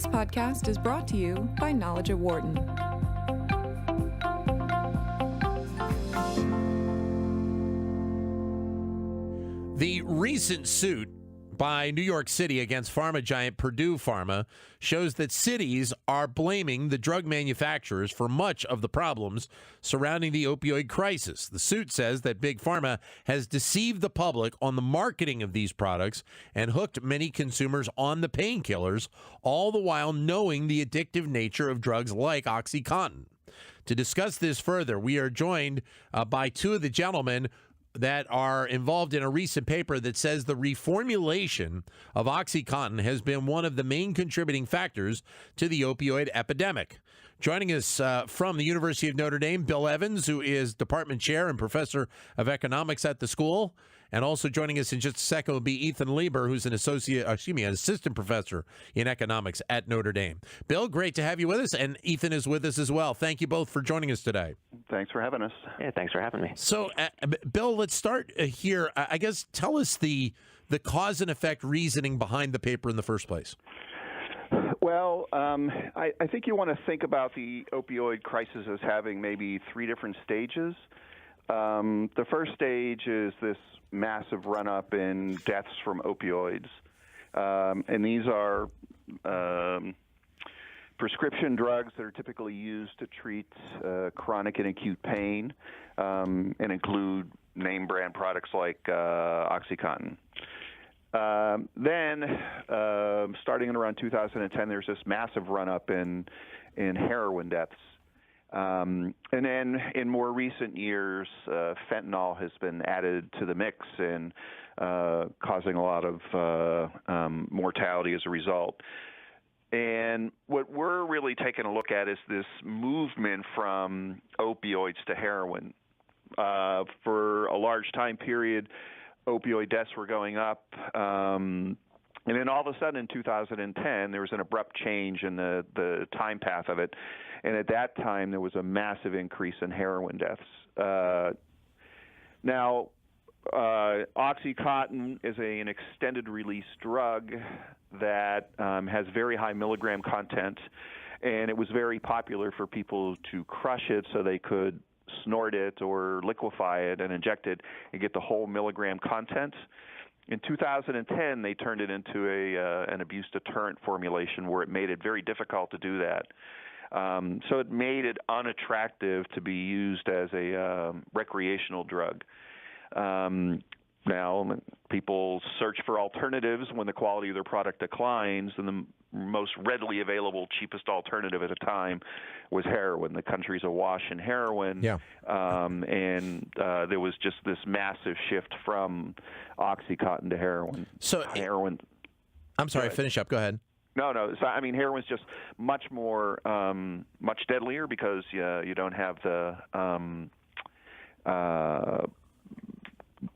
This podcast is brought to you by Knowledge at Wharton. The recent suit by New York City against pharma giant Purdue Pharma shows that cities are blaming the drug manufacturers for much of the problems surrounding the opioid crisis. The suit says that Big Pharma has deceived the public on the marketing of these products and hooked many consumers on the painkillers, all the while knowing the addictive nature of drugs like OxyContin. To discuss this further, we are joined by two of the gentlemen that are involved in a recent paper that says the reformulation of OxyContin has been one of the main contributing factors to the opioid epidemic. Joining us from the University of Notre Dame, Bill Evans, who is department chair and professor of economics at the school. And also joining us in just a second will be Ethan Lieber, who's an assistant professor in economics at Notre Dame. Bill, great to have you with us, and Ethan is with us as well. Thank you both for joining us today. Thanks for having us. Yeah, thanks for having me. So, Bill, let's start here. I guess tell us the cause and effect reasoning behind the paper in the first place. Well, I think you want to think about the opioid crisis as having maybe three different stages. The first stage is this massive run-up in deaths from opioids. And these are prescription drugs that are typically used to treat chronic and acute pain and include name brand products like OxyContin. Then, starting in around 2010, there's this massive run-up in heroin deaths. And then in more recent years, fentanyl has been added to the mix and causing a lot of mortality as a result. And what we're really taking a look at is this movement from opioids to heroin. For a large time period, opioid deaths were going up. And then all of a sudden in 2010, there was an abrupt change in the time path of it. And at that time, there was a massive increase in heroin deaths. Now, OxyContin is an extended-release drug that has very high milligram content, and it was very popular for people to crush it so they could snort it or liquefy it and inject it and get the whole milligram content. In 2010, they turned it into an abuse deterrent formulation where it made it very difficult to do that. So it made it unattractive to be used as a recreational drug. Now, people search for alternatives when the quality of their product declines, and the most readily available, cheapest alternative at the time was heroin. The country's awash in heroin, and there was just this massive shift from OxyContin to heroin. So heroin. I'm sorry, finish up. Go ahead. No. So, I mean, heroin's just much more, much deadlier because you don't have the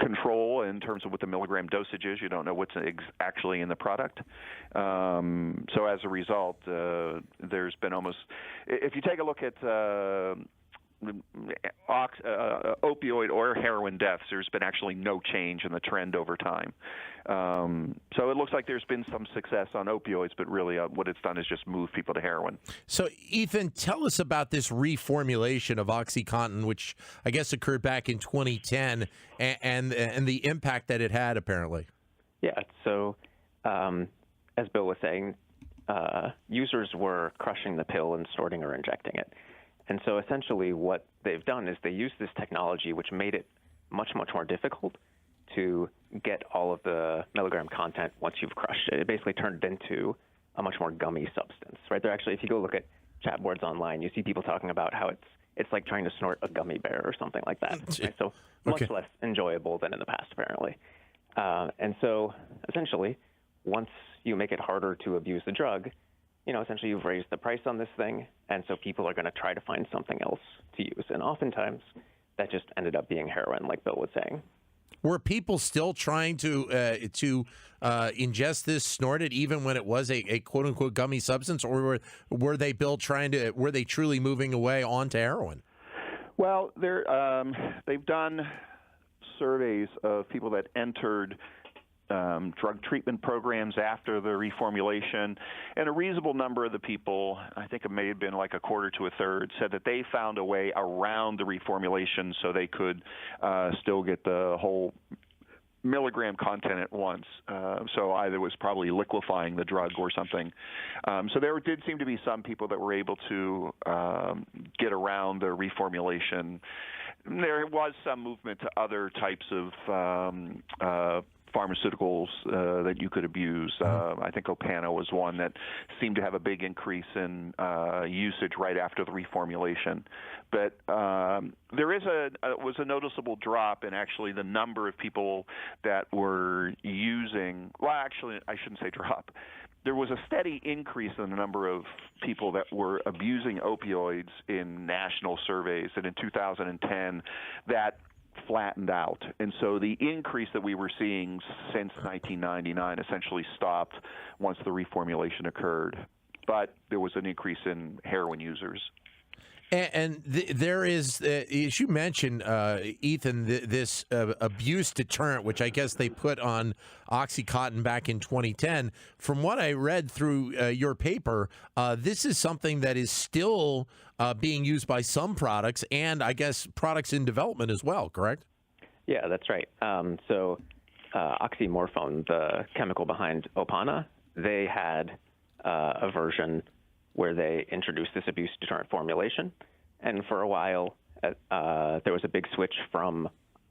control in terms of what the milligram dosage is. You don't know what's actually in the product. So as a result, there's been almost, if you take a look at opioid or heroin deaths, there's been actually no change in the trend over time. So it looks like there's been some success on opioids, but really what it's done is just move people to heroin. So, Ethan, tell us about this reformulation of OxyContin, which I guess occurred back in 2010, and the impact that it had, apparently. Yeah, so as Bill was saying, users were crushing the pill and snorting or injecting it. And so essentially what they've done is they used this technology, which made it much, much more difficult to get all of the milligram content once you've crushed it. It basically turned it into a much more gummy substance, right? There actually, if you go look at chat boards online, you see people talking about how it's like trying to snort a gummy bear or something like that. Right? So much less enjoyable than in the past, apparently. And so essentially, once you make it harder to abuse the drug, essentially you've raised the price on this thing, and so people are going to try to find something else to use. And oftentimes, that just ended up being heroin, like Bill was saying. Were people still trying to ingest this, snort it, even when it was a quote unquote gummy substance, or were they were they truly moving away onto heroin? Well, they've done surveys of people that entered drug treatment programs after the reformulation, and a reasonable number of the people, I think it may have been like a quarter to a third, said that they found a way around the reformulation so they could still get the whole milligram content at once. So either was probably liquefying the drug or something. So there did seem to be some people that were able to get around the reformulation. There was some movement to other types of pharmaceuticals that you could abuse. I think Opana was one that seemed to have a big increase in usage right after the reformulation. But there was a noticeable drop in actually the number of people that were using. Well, actually, I shouldn't say drop. There was a steady increase in the number of people that were abusing opioids in national surveys, and in 2010, that flattened out. And so the increase that we were seeing since 1999 essentially stopped once the reformulation occurred. But there was an increase in heroin users. And there is, as you mentioned, Ethan, this abuse deterrent, which I guess they put on OxyContin back in 2010. From what I read through your paper, this is something that is still being used by some products, and I guess products in development as well, correct? Yeah, that's right. So oxymorphone, the chemical behind Opana, they had a version where they introduced this abuse deterrent formulation. And for a while, there was a big switch from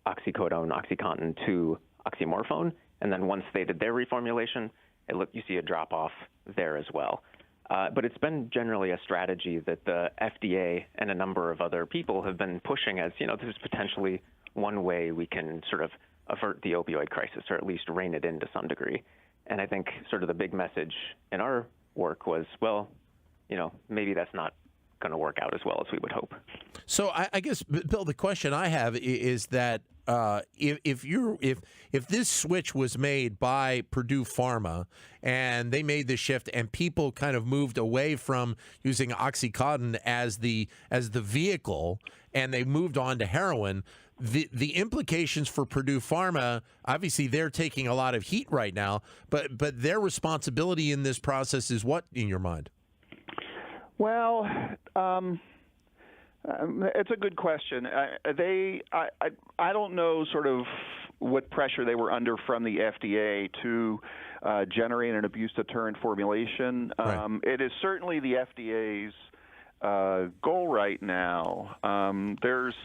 oxycodone, OxyContin to oxymorphone. And then once they did their reformulation, you see a drop-off there as well. But it's been generally a strategy that the FDA and a number of other people have been pushing as, this is potentially one way we can sort of avert the opioid crisis, or at least rein it in to some degree. And I think sort of the big message in our work was, well, maybe that's not going to work out as well as we would hope. So I guess, Bill, the question I have is that if this switch was made by Purdue Pharma and they made the shift and people kind of moved away from using OxyContin as the vehicle and they moved on to heroin, the implications for Purdue Pharma, obviously they're taking a lot of heat right now, but their responsibility in this process is what in your mind? Well, it's a good question. I don't know sort of what pressure they were under from the FDA to generate an abuse deterrent formulation. Right. It is certainly the FDA's goal right now. There's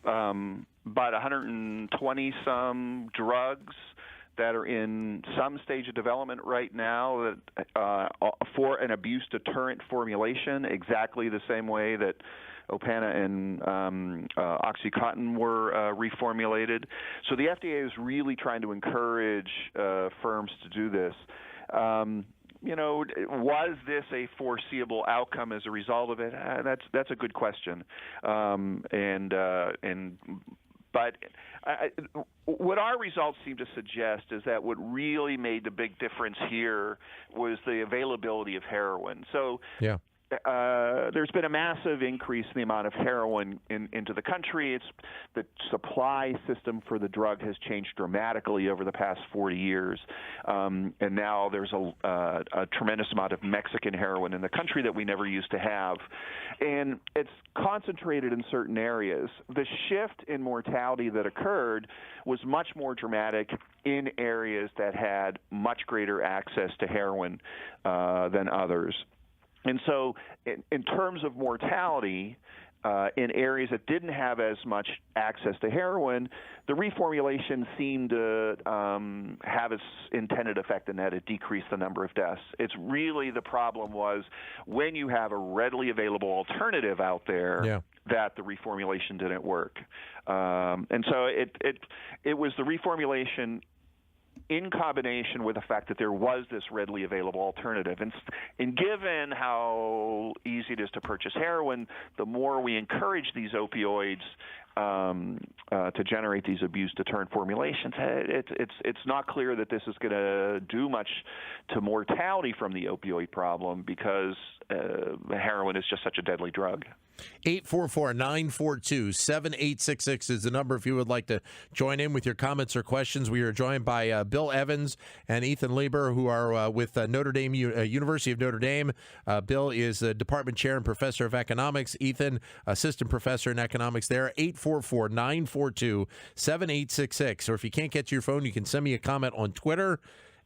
about 120 some drugs that are in some stage of development right now that for an abuse deterrent formulation, exactly the same way that Opana and OxyContin were reformulated. So the FDA is really trying to encourage firms to do this. Was this a foreseeable outcome as a result of it? That's a good question. But what our results seem to suggest is that what really made the big difference here was the availability of heroin. So yeah. There's been a massive increase in the amount of heroin into the country. The supply system for the drug has changed dramatically over the past 40 years, and now there's a tremendous amount of Mexican heroin in the country that we never used to have, and it's concentrated in certain areas. The shift in mortality that occurred was much more dramatic in areas that had much greater access to heroin than others. And so in terms of mortality, in areas that didn't have as much access to heroin, the reformulation seemed to have its intended effect in that it decreased the number of deaths. It's really the problem was when you have a readily available alternative out there that the reformulation didn't work. And so it was the reformulation in combination with the fact that there was this readily available alternative. And given how easy it is to purchase heroin, the more we encourage these opioids to generate these abuse deterrent formulations, it's not clear that this is going to do much to mortality from the opioid problem because heroin is just such a deadly drug. 844-942-7866 is the number if you would like to join in with your comments or questions. We are joined by Bill Evans and Ethan Lieber, who are with Notre Dame University of Notre Dame. Bill is the department chair and professor of economics. Ethan, assistant professor in economics there. 844-942-7866. Or if you can't get to your phone, you can send me a comment on Twitter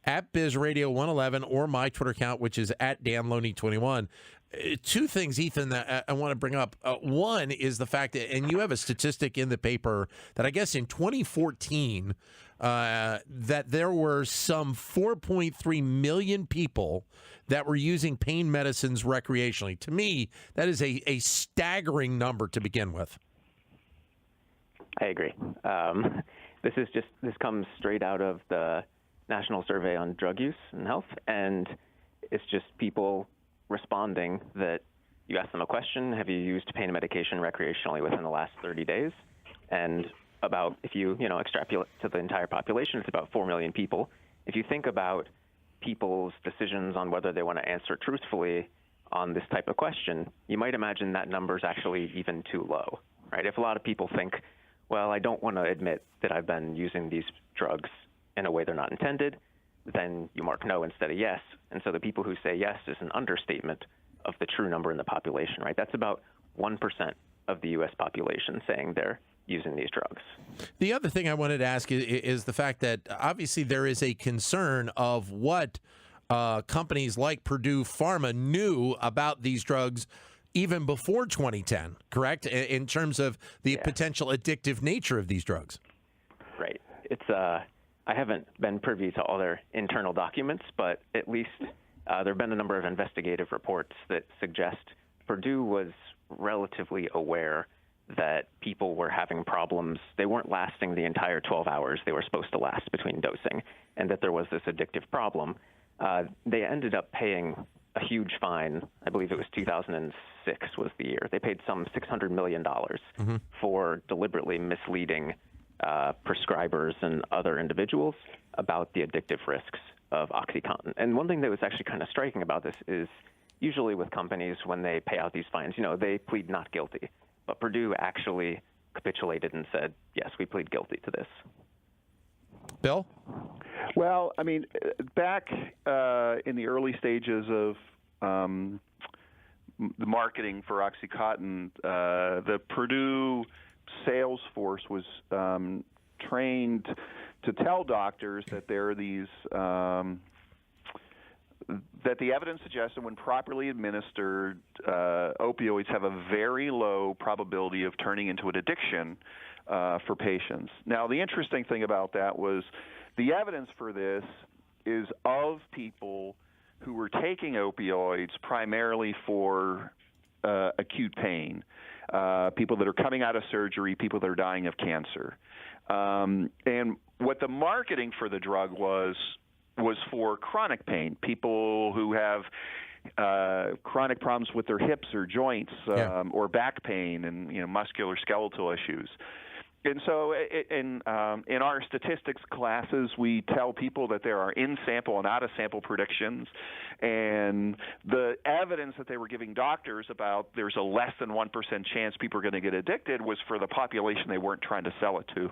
at BizRadio111 or my Twitter account, which is at DanLoney21. Two things, Ethan, that I want to bring up. One is the fact that, and you have a statistic in the paper that I guess in 2014 that there were some 4.3 million people that were using pain medicines recreationally. To me, that is a staggering number to begin with. I agree. This comes straight out of the National Survey on Drug Use and Health, and it's just people responding that you ask them a question, have you used pain medication recreationally within the last 30 days? And about, if you extrapolate to the entire population, it's about 4 million people. If you think about people's decisions on whether they want to answer truthfully on this type of question, you might imagine that number is actually even too low, right? If a lot of people think, well, I don't want to admit that I've been using these drugs in a way they're not intended, then you mark no instead of yes. And so the people who say yes is an understatement of the true number in the population, right? That's about 1% of the U.S. population saying they're using these drugs. The other thing I wanted to ask is the fact that obviously there is a concern of what companies like Purdue Pharma knew about these drugs even before 2010, correct? In terms of the potential addictive nature of these drugs. Right. It's I haven't been privy to all their internal documents, but at least there have been a number of investigative reports that suggest Purdue was relatively aware that people were having problems. They weren't lasting the entire 12 hours they were supposed to last between dosing, and that there was this addictive problem. They ended up paying a huge fine. I believe it was 2006 was the year. They paid some $600 million for deliberately misleading prescribers and other individuals about the addictive risks of OxyContin. And one thing that was actually kind of striking about this is usually with companies, when they pay out these fines, they plead not guilty. But Purdue actually capitulated and said, yes, we plead guilty to this. Bill? Well, I mean, back in the early stages of the marketing for OxyContin, the Purdue sales force was trained to tell doctors that there are these that the evidence suggests that when properly administered, opioids have a very low probability of turning into an addiction for patients. Now, the interesting thing about that was the evidence for this is of people who were taking opioids primarily for acute pain, people that are coming out of surgery, people that are dying of cancer. And what the marketing for the drug was for chronic pain, people who have chronic problems with their hips or joints or back pain and muscular skeletal issues. And so in our statistics classes, we tell people that there are in-sample and out-of-sample predictions. And the evidence that they were giving doctors about there's a less than 1% chance people are going to get addicted was for the population they weren't trying to sell it to.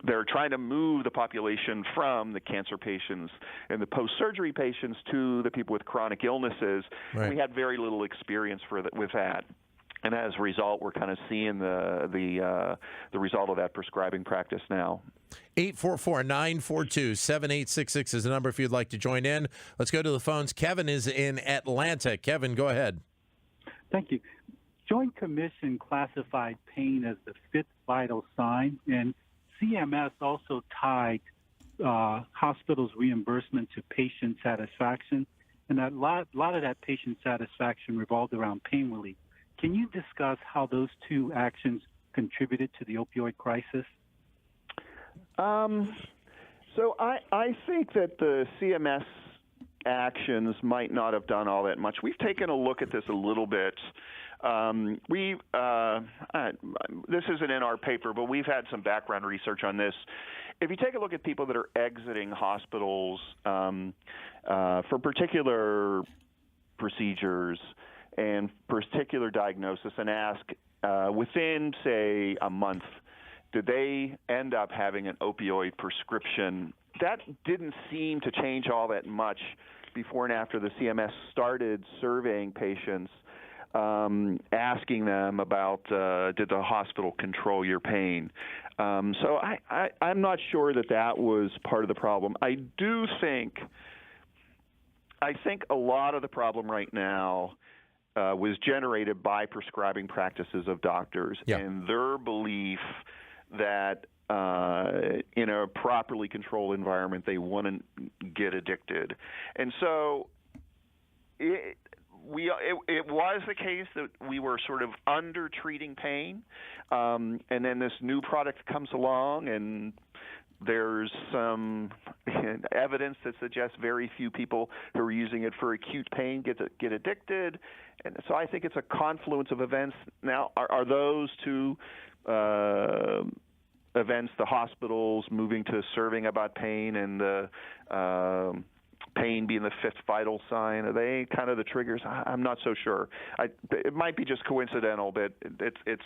They're trying to move the population from the cancer patients and the post-surgery patients to the people with chronic illnesses. Right. We had very little experience with that. And as a result, we're kind of seeing the result of that prescribing practice now. 844-942-7866 is the number if you'd like to join in. Let's go to the phones. Kevin is in Atlanta. Kevin, go ahead. Thank you. Joint Commission classified pain as the fifth vital sign, and CMS also tied hospitals' reimbursement to patient satisfaction, and a lot of that patient satisfaction revolved around pain relief. Can you discuss how those two actions contributed to the opioid crisis? So I think that the CMS actions might not have done all that much. We've taken a look at this a little bit. This isn't in our paper, but we've had some background research on this. If you take a look at people that are exiting hospitals for particular procedures and particular diagnosis and ask within, say, a month, did they end up having an opioid prescription? That didn't seem to change all that much before and after the CMS started surveying patients, asking them about did the hospital control your pain. So I'm not sure that was part of the problem. I think a lot of the problem right now was generated by prescribing practices of doctors and their belief that in a properly controlled environment they wouldn't get addicted. And so it was the case that we were sort of under-treating pain, and then this new product comes along, and there's some evidence that suggests very few people who are using it for acute pain get addicted. And so I think it's a confluence of events. Now, are those two events, the hospitals moving to serving about pain and the pain being the fifth vital sign, are they kind of the triggers? I'm not so sure. It might be just coincidental, but it's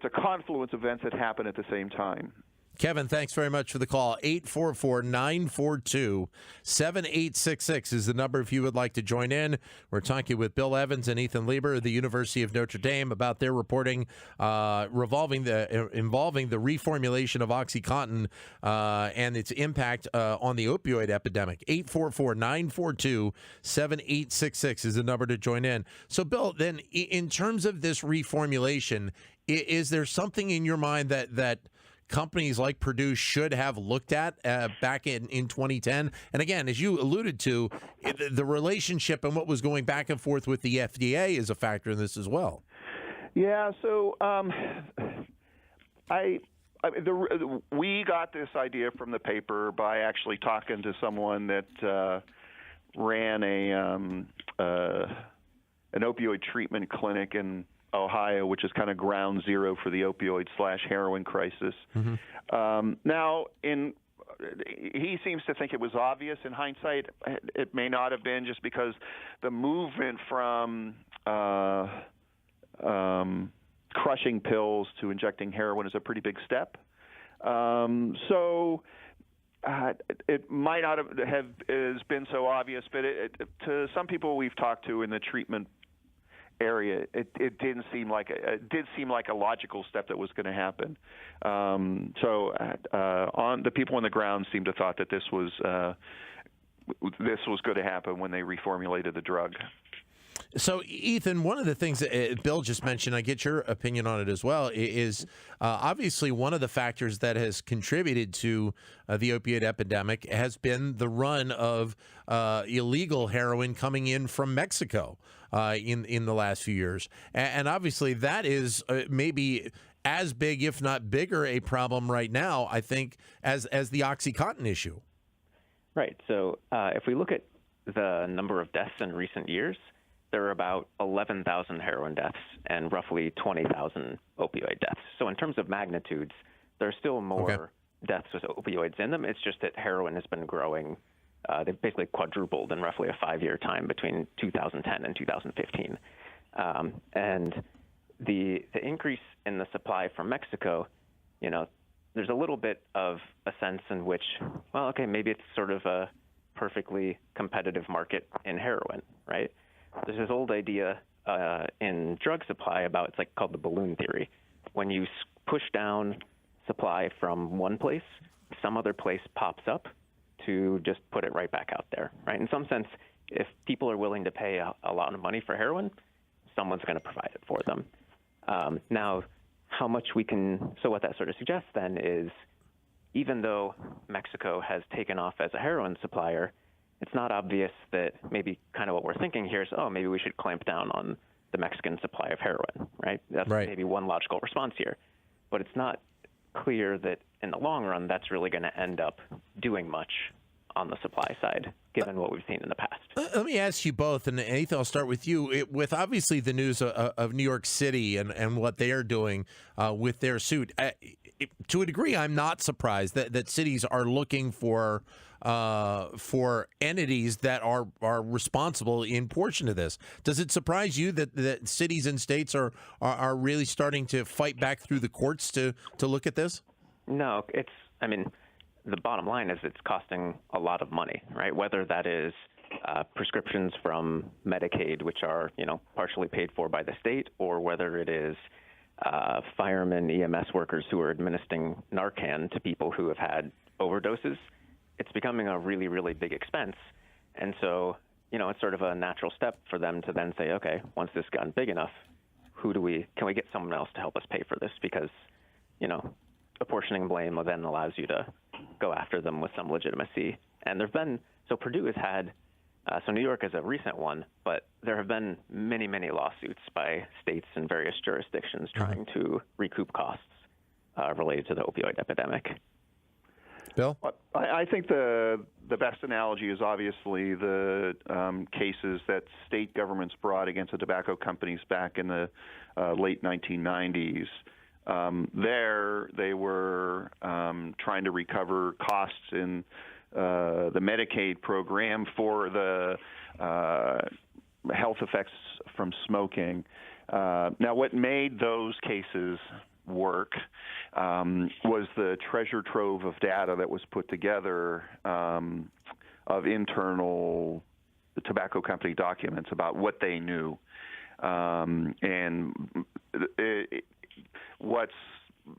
a confluence of events that happen at the same time. Kevin, thanks very much for the call. 844-942-7866 is the number if you would like to join in. We're talking with Bill Evans and Ethan Lieber of the University of Notre Dame about their reporting involving the reformulation of OxyContin and its impact on the opioid epidemic. 844-942-7866 is the number to join in. So, Bill, then in terms of this reformulation, is there something in your mind that companies like Purdue should have looked at back in 2010? And again, as you alluded to, the relationship and what was going back and forth with the FDA is a factor in this as well. Yeah, so we got this idea from the paper by actually talking to someone that ran an opioid treatment clinic in Ohio, which is kind of ground zero for the opioid/heroin crisis. Mm-hmm. Now, he seems to think it was obvious. In hindsight, it may not have been, just because the movement from crushing pills to injecting heroin is a pretty big step. So it might not have been so obvious, but to some people we've talked to in the treatment area, it did seem like a logical step that was going to happen. So on the people on the ground seemed to thought that this was going to happen when they reformulated the drug. So, Ethan, one of the things that Bill just mentioned, I get your opinion on it as well, is obviously one of the factors that has contributed to the opioid epidemic has been the run of illegal heroin coming in from Mexico in the last few years. And obviously that is maybe as big, if not bigger, a problem right now, I think, as the OxyContin issue. Right. So if we look at the number of deaths in recent years, there are about 11,000 heroin deaths and roughly 20,000 opioid deaths. So in terms of magnitudes, there are still more deaths with opioids in them. It's just that heroin has been growing. They've basically quadrupled in roughly a 5-year time between 2010 and 2015. And the increase in the supply from Mexico, there's a little bit of a sense in which, well, okay, maybe it's sort of a perfectly competitive market in heroin, right? There's this old idea in drug supply about, it's called the balloon theory. When you push down supply from one place, some other place pops up to just put it right back out there, right? In some sense, if people are willing to pay a lot of money for heroin, someone's going to provide it for them. Now, how much so what that sort of suggests then is, even though Mexico has taken off as a heroin supplier, it's not obvious that maybe kind of what we're thinking here is, maybe we should clamp down on the Mexican supply of heroin, right? That's maybe one logical response here. But it's not clear that in the long run that's really going to end up doing much on the supply side, given what we've seen in the past. Let me ask you both, and Ethan, I'll start with you. With obviously the news of New York City and what they are doing with their suit, to a degree, I'm not surprised that cities are looking for for entities that are responsible in portion of this. Does it surprise you that cities and states are really starting to fight back through the courts to look at this? No, the bottom line is it's costing a lot of money, right? Whether that is prescriptions from Medicaid, which are, partially paid for by the state, or whether it is firemen, EMS workers who are administering Narcan to people who have had overdoses, it's becoming a really, really big expense. And so, it's sort of a natural step for them to then say, okay, once this gotten big enough, can we get someone else to help us pay for this? Because, apportioning blame then allows you to go after them with some legitimacy. And Purdue has had, New York is a recent one, but there have been many, many lawsuits by states and various jurisdictions trying to recoup costs related to the opioid epidemic. Bill? I think the best analogy is obviously the cases that state governments brought against the tobacco companies back in the late 1990s. There, they were trying to recover costs in the Medicaid program for the health effects from smoking. Now, what made those cases work was the treasure trove of data that was put together of internal tobacco company documents about what they knew. And what's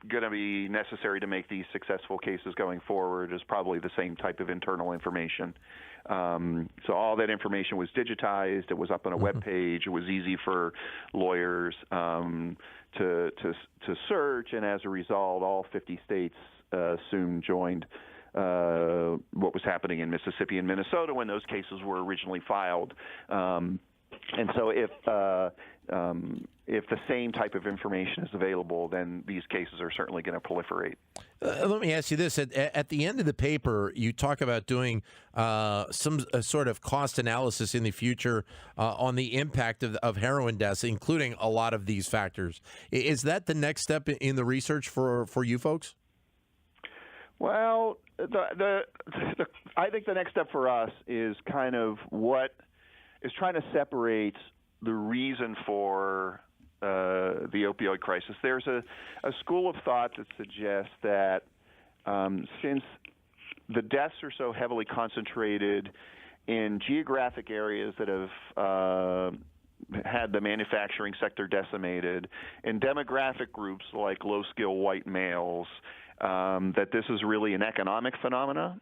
going to be necessary to make these successful cases going forward is probably the same type of internal information. So all that information was digitized. It was up on a web page. It was easy for lawyers to search, and as a result, all 50 states soon joined what was happening in Mississippi and Minnesota when those cases were originally filed. And so if the same type of information is available, then these cases are certainly going to proliferate. Let me ask you this. At the end of the paper, you talk about doing some sort of cost analysis in the future on the impact of heroin deaths, including a lot of these factors. Is that the next step in the research for you folks? Well, I think the next step for us is kind of trying to separate the reason for the opioid crisis. There's a school of thought that suggests that since the deaths are so heavily concentrated in geographic areas that have had the manufacturing sector decimated, in demographic groups like low-skilled white males, that this is really an economic phenomena.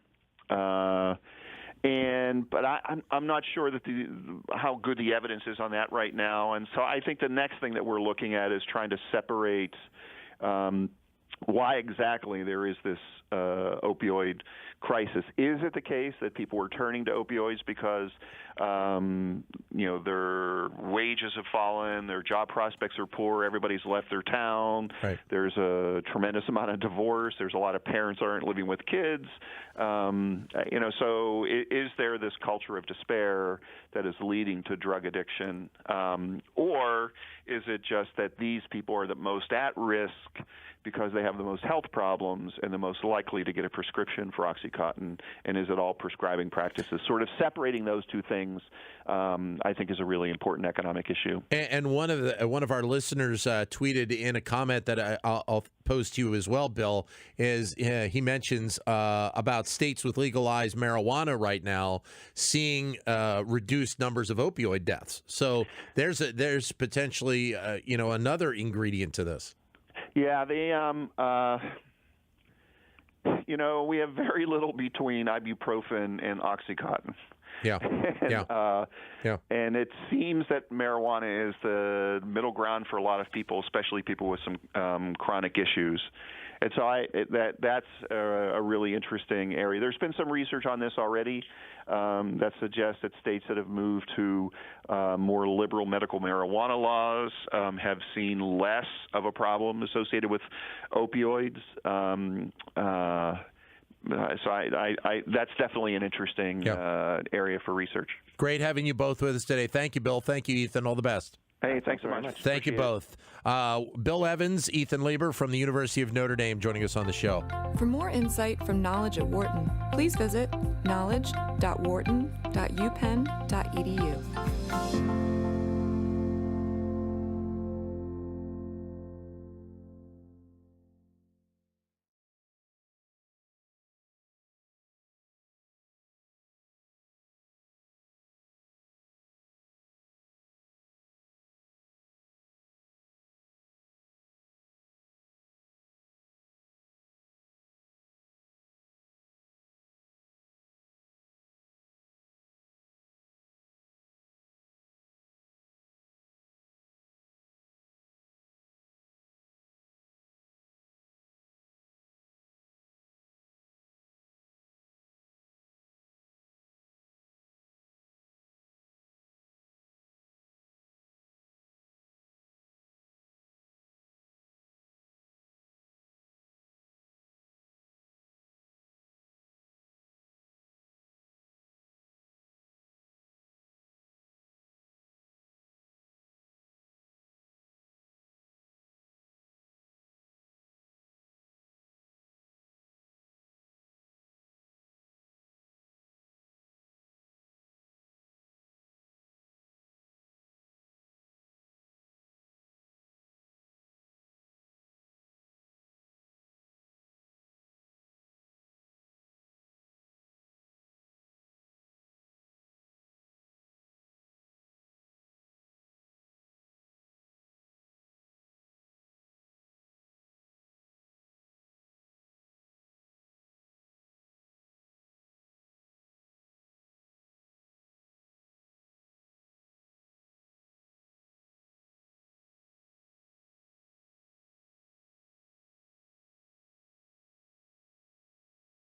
But I'm not sure that how good the evidence is on that right now. And so I think the next thing that we're looking at is trying to separate why exactly there is this opioid crisis. Is it the case that people were turning to opioids because their wages have fallen, their job prospects are poor, everybody's left their town, right. There's a tremendous amount of divorce, there's a lot of parents aren't living with kids, so is there this culture of despair that is leading to drug addiction, or is it just that these people are the most at risk because they have the most health problems and the most likely to get a prescription for OxyContin, and is it all prescribing practices? Sort of separating those two things, I think, is a really important economic issue. And one of our listeners tweeted in a comment that I'll pose to you as well, Bill, is he mentions about states with legalized marijuana right now seeing reduced numbers of opioid deaths. So there's potentially another ingredient to this. Yeah, we have very little between ibuprofen and OxyContin. Yeah. And it seems that marijuana is the middle ground for a lot of people, especially people with some chronic issues. And so that's a really interesting area. There's been some research on this already that suggests that states that have moved to more liberal medical marijuana laws have seen less of a problem associated with opioids. So that's definitely an interesting area for research. Great having you both with us today. Thank you, Bill. Thank you, Ethan. All the best. Hey, thanks so very much. Thank you both. Bill Evans, Ethan Lieber from the University of Notre Dame joining us on the show. For more insight from Knowledge at Wharton, please visit knowledge.wharton.upenn.edu.